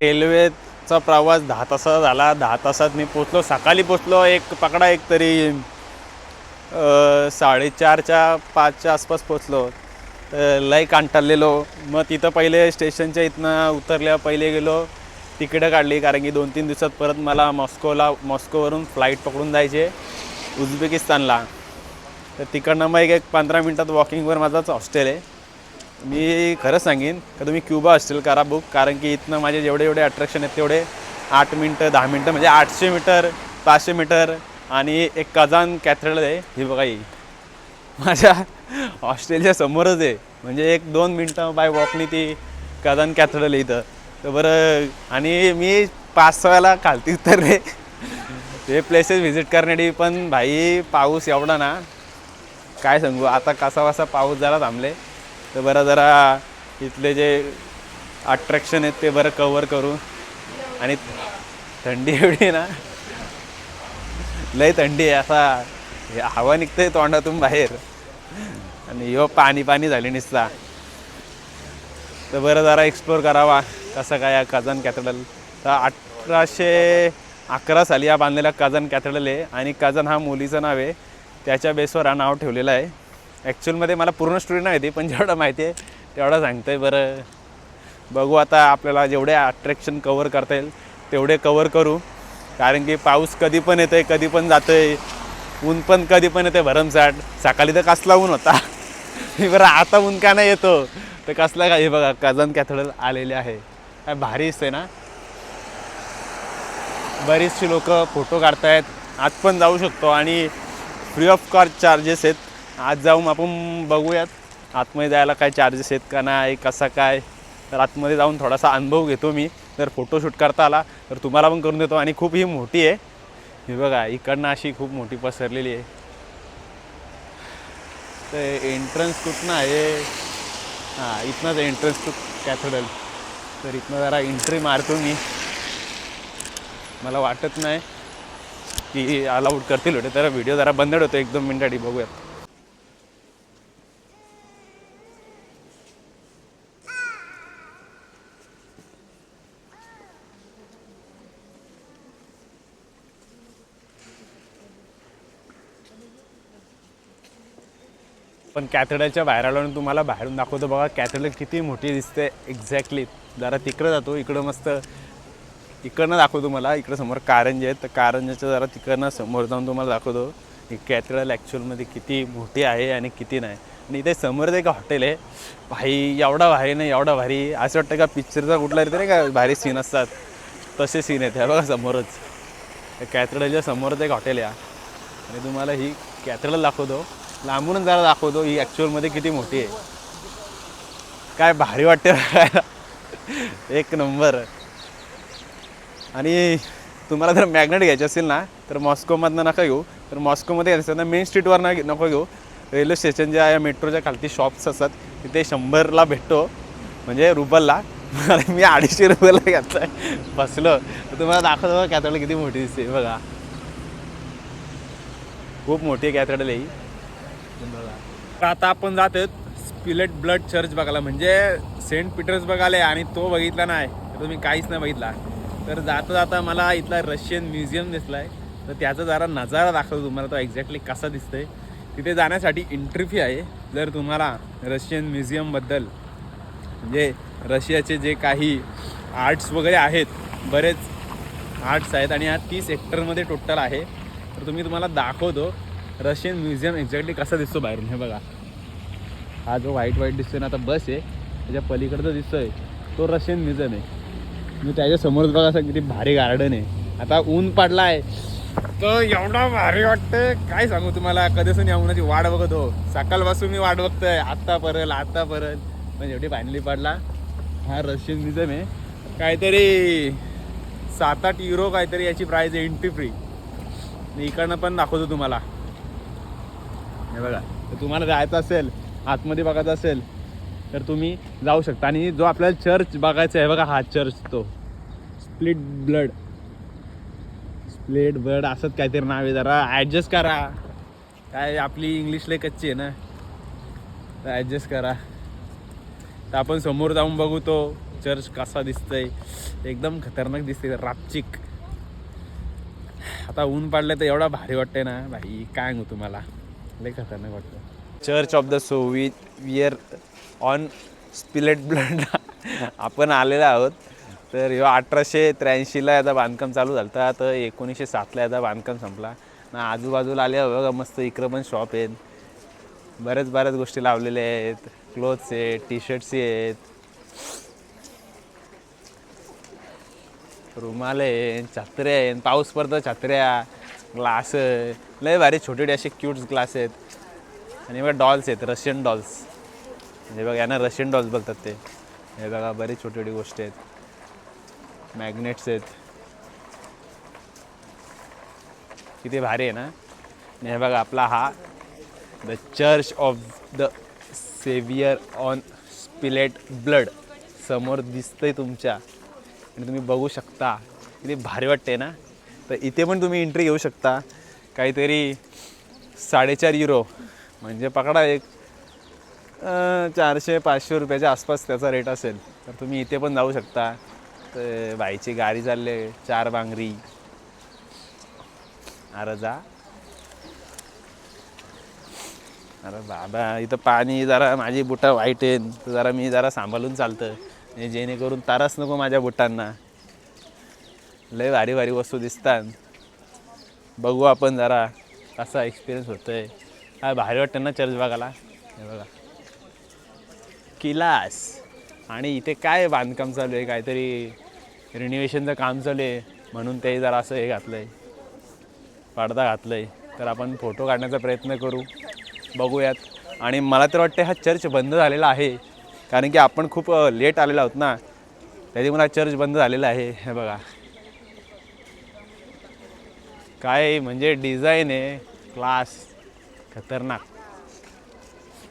रेल्वेचा प्रवास 10 तासाचा झाला. 10 तासात मी पोचलो, सकाळी पोचलो. एक पकडा एक तरी 4:30च्या 5च्या आसपास पोचलो. लय कंटाळलेलो. मग तिथं पहिले स्टेशनच्या इथनं उतरल्या पहिले गेलो, तिकीटं काढली, कारण की 2-3 दिवसात परत मला मॉस्कोवरून फ्लाईट पकडून जायचे उझबेकिस्तानला. तर तिकडनं मग एक 15 मिनटात वॉकिंगवर माझाच हॉस्टेल आहे. मी खरं सांगेन का तुम्ही क्युबा हॉस्टेल करा बुक, कारण की इथनं माझे जेवढे अट्रॅक्शन आहेत तेवढे 8 मिनटं 10 मिनटं, म्हणजे 800 मीटर 500 मीटर. आणि एक कजान कॅथेड्रल आहे, ही बघा, ही माझ्या हॉस्टेलच्या समोरच आहे. म्हणजे 1-2 मिनटं बाय वॉकनी ती कजान कॅथेड्रल आहे इथं. तर बरं, आणि मी 5-6 वेळा खालती उतरले ते प्लेसेस व्हिजिट करण्यासाठी. पण भाई पाऊस एवढा ना, काय सांगू. आता कसा पाऊस जरा थांबले तर बरं जरा इथले जे अट्रॅक्शन आहेत ते बरं कवर करू. आणि थंडी एवढी ना, लय थंडी आहे. असा हवा निघते तोंडातून बाहेर, आणि पाणी झाले निसता. तर बरं जरा एक्सप्लोर करावा कसं काय कजान कॅथेड्रल. तर 1811 साली हा बांधलेला कजान कॅथेड्रल आहे. आणि कजान हा मुलीचं नाव आहे, त्याच्या बेसवर हा नाव ठेवलेलं आहे. ॲक्च्युअलमध्ये मला पूर्ण स्टोरी नाही माहिती, पण जेवढं माहिती आहे तेवढं सांगतं आहे. बरं बघू आता, आपल्याला जेवढे अट्रॅक्शन कवर करता येईल तेवढे कवर करू, कारण की पाऊस कधी पण येतो आहे, कधी पण जातो आहे. ऊन पण कधी पण येते भरमसाठ. सकाळी तर कसला ऊन होता बरं आता ऊन का नाही येतो तर कसला काय. हे बघा कजान कॅथेड्रल आलेले आहे. काय भारी दिसते ना. बरीचशी लोक फोटो काढतायत. आज पण जाऊ शकतो आणि फ्री ऑफ कॉस्ट चार्जेस आहेत. आज जाऊन आपण बघूयात आतमध्ये जायला काय चार्जेस आहेत का नाही, कसा काय. तर आतमध्ये जाऊन थोडासा अनुभव घेतो मी. जर फोटोशूट करता आला तर तुम्हाला पण करून देतो. आणि खूप ही मोठी आहे, हे बघा इकडनं अशी खूप मोठी पसरलेली आहे. तर एंट्रन्स कुठनं आहे, हां इथनंच एंट्रन्स टू कॅथेड्रल. तर इथनं जरा एंट्री मारतो मी. मला वाटत नाही की अलाउड करतील होते, तर व्हिडिओ जरा बंद होतो 1-2 मिनिटासाठी. बघूयात. पण कॅथेड्रलच्या बाहेर आलो आणि तुम्हाला बाहेरून दाखवतो. बघा कॅथेड्रल किती मोठी दिसते एक्झॅक्टली. जरा तिकडं जातो, इकडं मस्त इकडनं दाखवतो मला. इकडं समोर कारंजे आहेत, तर कारंजाच्या जरा तिकडनं समोर जाऊन तुम्हाला दाखवतो ही कॅथेड्रल ॲक्च्युअलमध्ये किती मोठी आहे आणि किती नाही. आणि इथे समोरच एक हॉटेल आहे. भाई एवढा भारी नाही, एवढा भारी असं वाटतं का पिक्चरचा कुठला तरी का भारी सीन असतात तसे सीन आहेत. हे बघा समोरच कॅथेड्रलच्या समोरच एक हॉटेल आहे. आणि तुम्हाला ही कॅथेड्रल दाखवतो, लांबूनच जरा दाखवतो ही ॲक्च्युअलमध्ये किती मोठी आहे. काय भारी वाटते बघायला, एक नंबर. आणि तुम्हाला जर मॅग्नेट घ्यायचे असेल ना तर मॉस्कोमधनं नका घेऊ. तर मॉस्कोमध्ये यायचं ना मेन स्ट्रीटवर नको घेऊ. रेल्वे स्टेशन ज्या मेट्रोच्या खालती शॉप्स असतात तिथे 100ला भेटतो, म्हणजे रुबलला. मी 250 रुपयाला घेतला आहे, बसलो. तर तुम्हाला दाखवतो कॅथेड्रल किती मोठी दिसते बघा. खूप मोठी कॅथेड्रल आहे बघा. आता आपण जातो स्पिलेट ब्लड चर्च बघायला, म्हणजे सेंट पीटर्सबर्ग आले आणि तो बघितला नाही तर तुम्ही काहीच नाही बघितला. तर जाता जाता मला इथला रशियन म्युझियम दिसला आहे, तर त्याचा जरा नजारा दाखवतो तुम्हाला, तो एक्झॅक्टली कसा दिसतोय. तिथे जाण्यासाठी एंट्री फी आहे. जर तुम्हाला रशियन म्युझियमबद्दल, म्हणजे रशियाचे जे काही आर्ट्स वगैरे आहेत, बरेच आर्ट्स आहेत आणि हा 30 हेक्टरमध्ये टोटल आहे. तर तुम्हाला दाखवतो रशियन म्युझियम एक्झॅक्टली कसा दिसतो बाहेरून. हे बघा, हा जो व्हाईट दिसतोय ना, आता बस आहे त्याच्या पलीकडचं दिसतोय तो रशियन म्युझियम आहे. मी त्याच्यासमोरच बघा असं किती भारी गार्डन आहे. आता ऊन पडला आहे तर एवढा भारी वाटतं काय सांगू तुम्हाला. कधीपासून या उन्हाची वाट बघतो, सकाळपासून मी वाट बघतोय आत्तापर्यंत. पण एवढी फायनली पडला. हा रशियन म्युझियम आहे. काहीतरी 7-8 युरो काहीतरी याची प्राईज आहे, एंट्री फ्री. मी इकडनं पण दाखवतो तुम्हाला. हे बघा, तर तुम्हाला जायचं असेल आतमध्ये बघायचं असेल तर तुम्ही जाऊ शकता. आणि जो आपल्याला चर्च बघायचा आहे बघा, हा चर्च, तो स्प्लिट ब्लड असंच काहीतरी नाव आहे. जरा ॲडजस्ट करा, काय आपली इंग्लिश लय कच्ची आहे ना, तर ॲडजस्ट करा. तर आपण समोर जाऊन बघू तो चर्च कसा दिसतंय, एकदम खतरनाक दिसते रापचिक. आता ऊन पडलं तर एवढा भारी वाटतंय ना भाई, काय सांगू तुम्हाला, लय खतरनाक वाटतं. Church of the Saviour on Spilled Blood आपण आलेलो आहोत. तर ह्यो 1883ला याचा बांधकाम चालू झालं होतं, तर 1907ला याचा बांधकाम संपला ना. आजूबाजूला आले बघा मस्त, इकडं पण शॉप आहेत, बऱ्याच गोष्टी लावलेल्या आहेत, क्लोथ्स आहेत, टी शर्ट्स आहेत, रुमाल आहे, छत्र्या आहेत, पाऊस पडतं छत्र्या, ग्लास, लय भारी छोटे असे क्यूट्स ग्लास आहेत. आणि बघा डॉल्स आहेत, रशियन डॉल्स, म्हणजे बघा यांना रशियन डॉल्स बोलतात ते. हे बघा बरीच छोटी गोष्टी आहेत, मॅग्नेट्स आहेत, किती भारी आहे ना. हे बघा आपला हा the Church of the Saviour on Spilled Blood समोर दिसतंय तुमच्या, आणि तुम्ही बघू शकता किती भारी वाटते ना. तर इथे पण तुम्ही एंट्री घेऊ शकता, काहीतरी 4.5 युरो म्हणजे पकडा एक 400-500 रुपयाच्या आसपास त्याचा रेट असेल. तर तुम्ही इथे पण जाऊ शकता. तर बाईची गाडी चालले 4 बांगरी, अरे जा, अरे बाबा इथं पाणी, जरा माझी बुटं वाईट आहेत, तर जरा मी जरा सांभाळून चालतं म्हणजे जेणेकरून तारास नको माझ्या बुटांना. लय भारी वस्तू दिसतात, बघू आपण जरा कसा एक्सपिरियन्स होतोय. काय भारी वाटतं ना चर्च बघायला. हे बघा किलास, आणि इथे काय बांधकाम चालू आहे, काहीतरी रिनोव्हेशनचं काम चालू आहे म्हणून ते जरा असं हे घातलं आहे, पडदा घातलं आहे. तर आपण फोटो काढण्याचा प्रयत्न करू, बघूयात. आणि मला तर वाटतं हा चर्च बंद झालेला आहे, कारण की आपण खूप लेट आलेलो आहोत ना, त्याची मला चर्च बंद झालेला आहे. हे बघा काय म्हणजे डिझाईन आहे, क्लास, खतरनाक.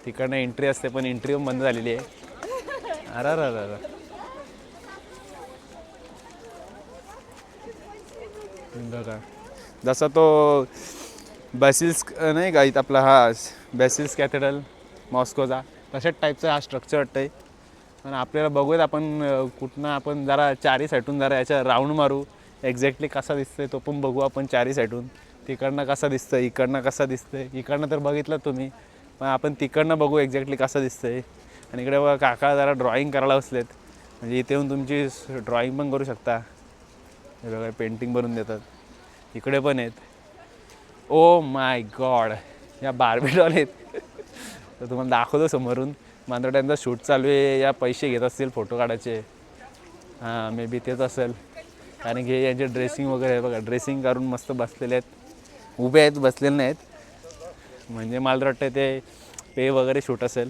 तिकडनं एंट्री असते पण एंट्री पण बंद झालेली आहे. अरे बघा जसा तो बेसिल्स नाही का इथं आपला, हा बेसिल्स कॅथेड्रल मॉस्कोचा, तशाच टाईपचा हा स्ट्रक्चर वाटतंय. पण आपल्याला बघूयात आपण कुठनं, आपण जरा चारी साईडून जरा याच्या राऊंड मारू, एक्झॅक्टली कसा दिसतंय तो पण बघू आपण चारी साईडून. तिकडनं कसा दिसतंय, इकडनं कसा दिसतंय, इकडनं तर बघितलं तुम्ही, पण आपण तिकडनं बघू एक्झॅक्टली कसं दिसतंय. आणि इकडे बघा काका जरा ड्रॉईंग करायला बसलेत, म्हणजे इथे येऊन तुमची ड्रॉईंग पण करू शकता. हे बघा पेंटिंग बनवून देतात, इकडे पण आहेत. ओ माय गॉड, या बार्बी डॉल आहेत. तर तुम्हाला दाखवतो समोरून. मात्र त्यांचा शूट चालू आहे, या पैसे घेत असतील फोटो काढायचे. हां मे बी तेच असेल, कारण की यांचे ड्रेसिंग वगैरे बघा, ड्रेसिंग करून मस्त बसलेले आहेत, उभे आहेत, बसलेले नाहीत. म्हणजे मला तर वाटतं ते पे वगैरे शूट असेल,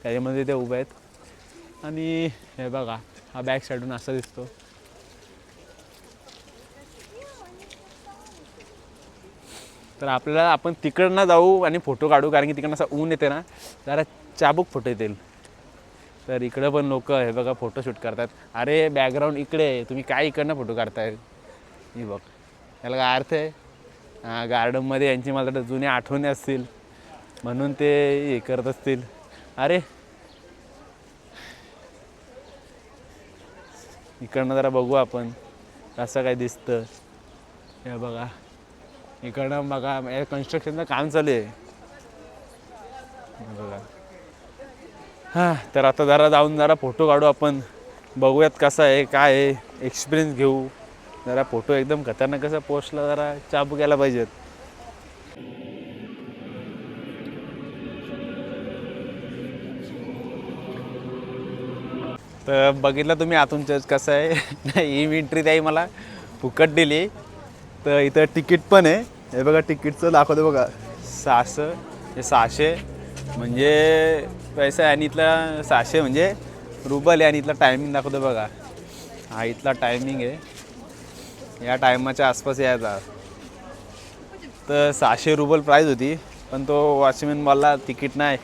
त्याच्यामध्ये ते उभे आहेत. आणि हे बघा हा बॅक साईडून असा दिसतो. तर आपल्याला, आपण तिकडनं जाऊ आणि फोटो काढू, कारण की तिकडनं असं ऊन येते ना, जरा चाबूक फोटो येतील. तर इकडं पण लोक हे बघा फोटो शूट करतात. अरे बॅकग्राऊंड इकडे, तुम्ही काय इकडनं फोटो काढताय, ही बघ, याला काय अर्थ आहे. हां गार्डनमध्ये यांची मला तर जुन्या आठवणी असतील म्हणून ते हे करत असतील. अरे इकडनं जरा बघू आपण कसं काय दिसतं. हे बघा इकडनं बघा, कन्स्ट्रक्शनचं काम चालू आहे बघा. हां तर आता जरा जाऊन जरा फोटो काढू आपण, बघूयात कसा आहे काय आहे, एक्सपिरियन्स घेऊ जरा. फोटो एकदम खतरनाक कसं पोस्टला जरा चाबूक यायला पाहिजेत. तर बघितलं तुम्ही आतून चर्च कसं आहे. ही एंट्री त्याही मला फुकट दिली. तर इथं तिकीट पण आहे, हे बघा तिकीटचं दाखवतो बघा, 600 म्हणजे पैसा आहे, आणि इथला 600 म्हणजे रुबल आहे. आणि इथला टायमिंग दाखवतो बघा, हा इथला टायमिंग आहे, या टायमाच्या आसपास यायचा. तर 600 रुबल प्राईज होती, पण तो वॉचमॅन बोलला तिकीट नाही,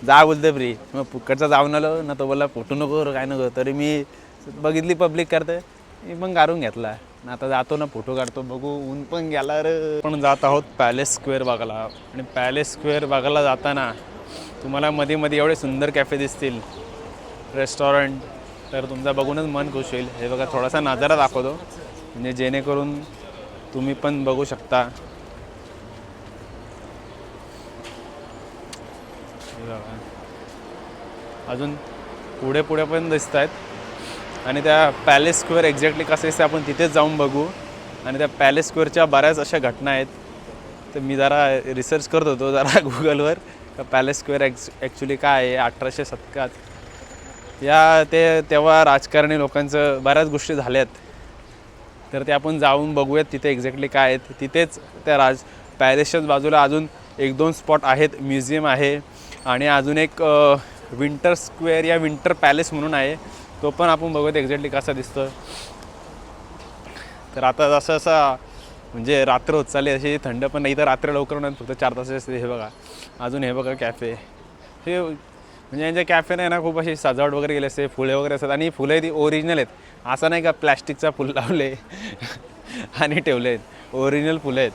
जा बोलते फ्री. मग फुकटचा जाऊन आलो ना, तो बोलला फोटो नको काय नको. तरी मी बघितली पब्लिक करते, मी पण काढून घेतला. आता जातो ना फोटो काढतो, बघू. ऊन पण गेला रे. पण जात आहोत पॅलेस स्क्वेअर बघायला. आणि पॅलेस स्क्वेअर बघायला जाताना तुम्हाला मध्ये मध्ये एवढे सुंदर कॅफे दिसतील, रेस्टॉरंट, तर तुमचा बघूनच मन खुश होईल. हे बघा थोडासा नजारा दाखवतो म्हणजे जेणेकरून तुम्ही पण बघू शकता. हे बघा अजून पुढे पुढे पण दिसत आहेत आणि त्या पॅलेस स्क्वेअर एक्झॅक्टली कसं असते आपण तिथेच जाऊन बघू. आणि त्या पॅलेस स्क्वेअरच्या बऱ्याच अशा घटना आहेत. तर मी जरा रिसर्च करत होतो जरा गुगलवर का पॅलेस स्क्वेअर ॲक्च्युली काय आहे. 1800 शतकात तेव्हा राजकारणी लोकांचं बऱ्याच गोष्टी झाल्यात. तर ते आपण जाऊन बघूयात तिथे एक्झॅक्टली काय आहेत. तिथेच त्या पॅलेसच्याच बाजूला अजून 1-2 स्पॉट आहेत. म्युझियम आहे आणि अजून एक विंटर स्क्वेअर या विंटर पॅलेस म्हणून आहे. तो पण आपण बघूयात एक्झॅक्टली कसा दिसतं. तर आता जसं म्हणजे रात्र होत चालली अशी थंड पण नाही. तर रात्र लवकर नाही फक्त 4 तास असते. हे बघा अजून हे बघा कॅफे. हे म्हणजे यांच्या कॅफेने ना खूप अशी सजावट वगैरे केली असते. फुले वगैरे असतात आणि फुले ती ओरिजिनल आहेत. असं नाही का प्लॅस्टिकचा फुल लावले आणि ठेवले आहेत. ओरिजिनल फुलं आहेत.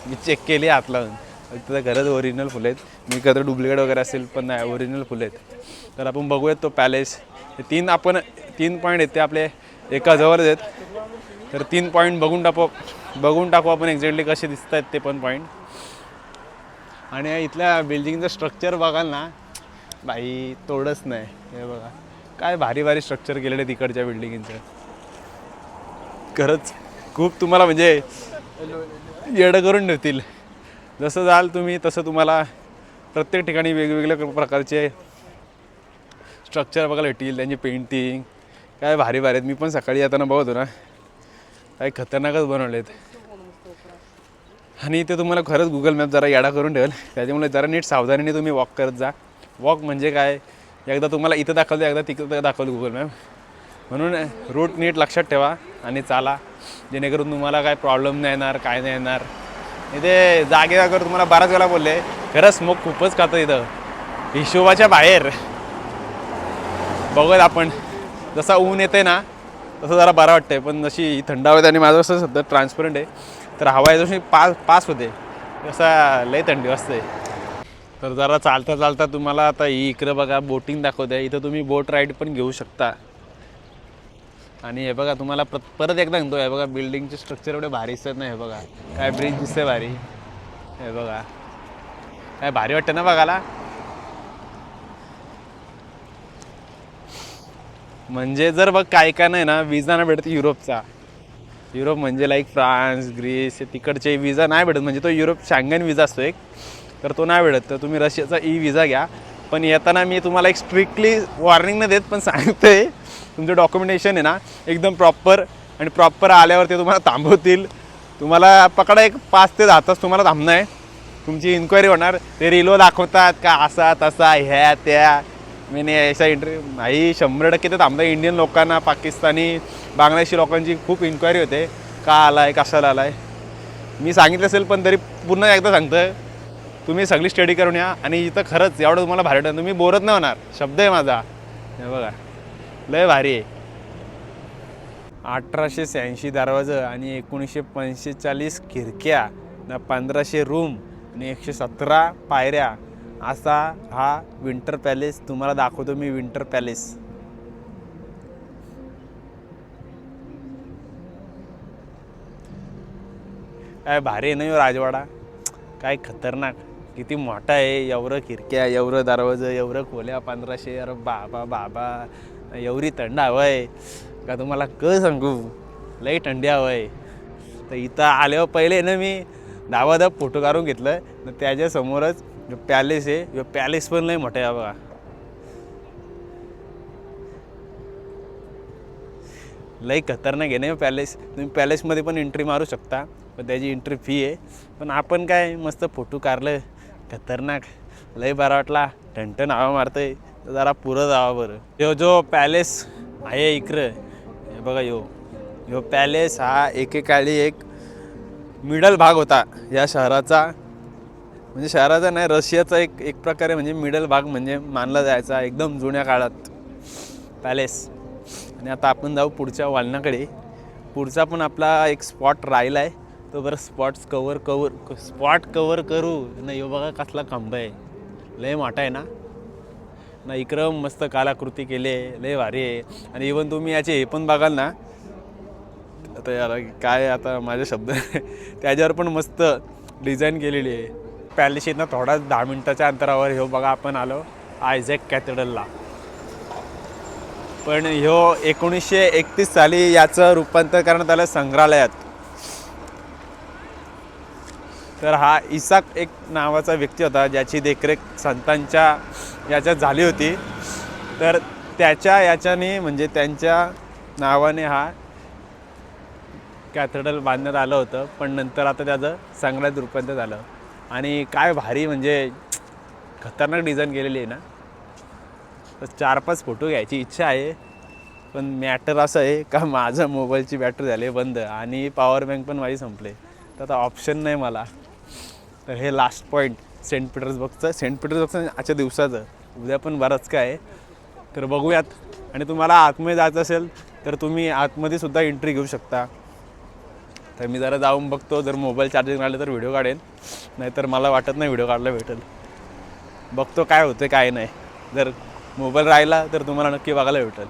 मी चेक केली हात लावून तिथं खरंच ओरिजिनल फुलं आहेत. मी कधी डुप्लिकेट वगैरे असेल पण नाही ओरिजिनल फुलं आहेत. तर आपण बघूयात तो पॅलेस. 3 पॉईंट आहेत ते आपले एका जवळच आहेत. तर 3 पॉईंट बघून टाकू आपण एक्झॅक्टली कसे दिसत आहेत ते पण पॉईंट. आणि इथल्या बिल्डिंगचं स्ट्रक्चर बघाल ना बाई तोडच नाही. हे बघा काय भारी भारी स्ट्रक्चर केलेलं आहे तिकडच्या बिल्डिंगचं. खरंच खूप तुम्हाला म्हणजे येडं करून ठेवतील. जसं जाल तुम्ही तसं तुम्हाला प्रत्येक ठिकाणी वेगवेगळ्या प्रकारचे स्ट्रक्चर बघायला भेटतील. त्यांची पेंटिंग काय भारी भारी आहेत. मी पण सकाळी येताना बघतो ना काय खतरनाकच बनवलेत. आणि ते तुम्हाला खरंच गुगल मॅप जरा येडा करून ठेवेल. त्याच्यामुळे जरा नीट सावधानीने तुम्ही वॉक करत जा. वॉक म्हणजे काय एकदा तुम्हाला इथं दाखवलं एकदा तिकडं दाखवलं गुगल मॅप. म्हणून रूट नीट लक्षात ठेवा आणि चाला जेणेकरून तुम्हाला काय प्रॉब्लेम नाही येणार काय नाही येणार. इथे जागेवर तुम्हाला बऱ्याच वेळा बोलले खरंच स्मोक खूपच खातं इथं हिशोबाच्या बाहेर. बघत आपण जसा ऊन येते ना तसं जरा बरं वाटतंय. पण जशी थंड हवेत आणि माझं असं सध्या ट्रान्सपरंट आहे तर हवा आहे जशी पास होते असा लय थंडी वाजते. तर जरा चालता चालता तुम्हाला आता इकडं बघा बोटिंग दाखवते. इथं तुम्ही बोट राईड पण घेऊ शकता. आणि हे बघा तुम्हाला परत एकदा सांगतो हे बघा बिल्डिंगचे स्ट्रक्चर एवढे भारी दिसत नाही. हे बघा काय ब्रिज दिसते भारी. हे बघा काय भारी वाटतं ना बघायला. म्हणजे जर बघ काय नाही ना विजा नाही भेटत युरोपचा. युरोप म्हणजे लाईक फ्रान्स ग्रीस तिकडचे विजा नाही भेटत. म्हणजे तो युरोप शँगन विजा असतो एक तर तो नाही भेटत. तर तुम्ही रशियाचा विजा घ्या. पण येताना मी तुम्हाला एक स्ट्रिक्टली वॉर्निंग नाही देत पण सांगते तुमचं डॉक्युमेंटेशन आहे ना एकदम प्रॉपर आणि प्रॉपर आल्यावर ते तुम्हाला थांबवतील. तुम्हाला पकडा एक 5 ते 10 तास तुम्हाला थांबणं आहे. तुमची इन्क्वायरी होणार. ते रिलो दाखवतात का असा तसा ह्या त्या मी नाही असा इंटरव्ह्यू नाही 100% ते थांबतं. इंडियन लोकांना पाकिस्तानी बांगलादेशी लोकांची खूप इन्क्वायरी होते का आलाय कशाला आलाय. मी सांगितलं असेल पण तरी पूर्ण एकदा सांगतं तुम्ही सगळी स्टडी करून या. आणि इथं खरंच एवढं तुम्हाला भारी वाटतं तुम्ही बोरच नाही होणार. शब्द आहे माझा. हे बघा लय भारी आहे. 1886 दरवाजा आणि 1945 खिडक्या 1500 रूम आणि 117 पायऱ्या असा हा विंटर पॅलेस तुम्हाला दाखवतो मी. विंटर पॅलेस काय भारी आहे ना राजवाडा. काय खतरनाक किती मोठा आहे. एवढं खिडक्या एवढं दरवाजा एवढं खोल्या 1500. अरे बाबा एवढी थंड हवं आहे का तुम्हाला सांगू लई थंडी हवं आहे. तर इथं आल्यावर पहिले ना मी धाबाधाब फोटो काढून घेतलं. तर त्याच्यासमोरच पॅलेस आहे. पॅलेस पण लई मोठा आहे बघा. लई खतरनाक आहे ना पॅलेस. तुम्ही पॅलेसमध्ये पण एंट्री मारू शकता पण त्याची एंट्री फी आहे. पण आपण काय मस्त फोटो काढलं खतरनाक लई बरा वाटला. ठणठण हवा मारतंय तर जरा पुरं जावा बरं. जो पॅलेस आहे इकडं हे बघा यो पॅलेस हा एकेकाळी एक मिडल भाग होता या शहराचा. म्हणजे शहराचा नाही रशियाचा एक प्रकारे म्हणजे मिडल भाग म्हणजे मानला जायचा एकदम जुन्या काळात पॅलेस. आणि आता आपण जाऊ पुढच्या वालनाकडे. पुढचा पण आपला एक स्पॉट राहिला आहे तो बरं स्पॉट कवर करू. नाही हो बघा कसला खंब आहे लय मोठा आहे ना. ना. इकडं मस्त कलाकृती केली आहे, लय भारी आहे. आणि इवन तुम्ही याचे हे पण बघाल ना, आता याला काय आता माझे शब्द त्याच्यावर पण मस्त डिझाईन केलेली आहे. पॅलेसना थोडा 10 मिनिटाच्या अंतरावर ह्यो बघा आपण आलो आयझॅक कॅथेड्रलला. पण ह्यो 1931 साली याचं रूपांतर करण्यात आलं संग्रहालयात. तर हा इसाक एक नावाचा व्यक्ती होता ज्याची देखरेख संतांच्या याच्यात झाली होती. तर त्याच्या याच्याने म्हणजे त्यांच्या नावाने हा कॅथेड्रल बांधण्यात आलं होतं. पण नंतर आता त्याचं संग्रहालयात रूपांतर झालं. आणि काय भारी म्हणजे खतरनाक डिझाईन केलेली आहे ना. तर 4-5 फोटो घ्यायची इच्छा आहे. पण मॅटर असं आहे का माझं मोबाईलची बॅटरी झाली बंद आणि पॉवर बँक पण माझी संपले. तर आता ऑप्शन नाही मला. तर हे लास्ट पॉईंट सेंट पीटर्सबर्गचं आजच्या दिवसाचं. उद्या पण बरंच काय आहे. तर बघूयात. आणि तुम्हाला आतमध्ये जायचं असेल तर तुम्ही आतमध्ये सुद्धा एंट्री घेऊ शकता. तर मी जरा जाऊन बघतो. जर मोबाईल चार्जिंग राहिलं तर व्हिडिओ काढेन, नाहीतर मला वाटत नाही व्हिडिओ काढला भेटेल. बघतो काय होतं काय नाही. जर मोबाईल राहिला तर तुम्हाला नक्की बघायला भेटेल.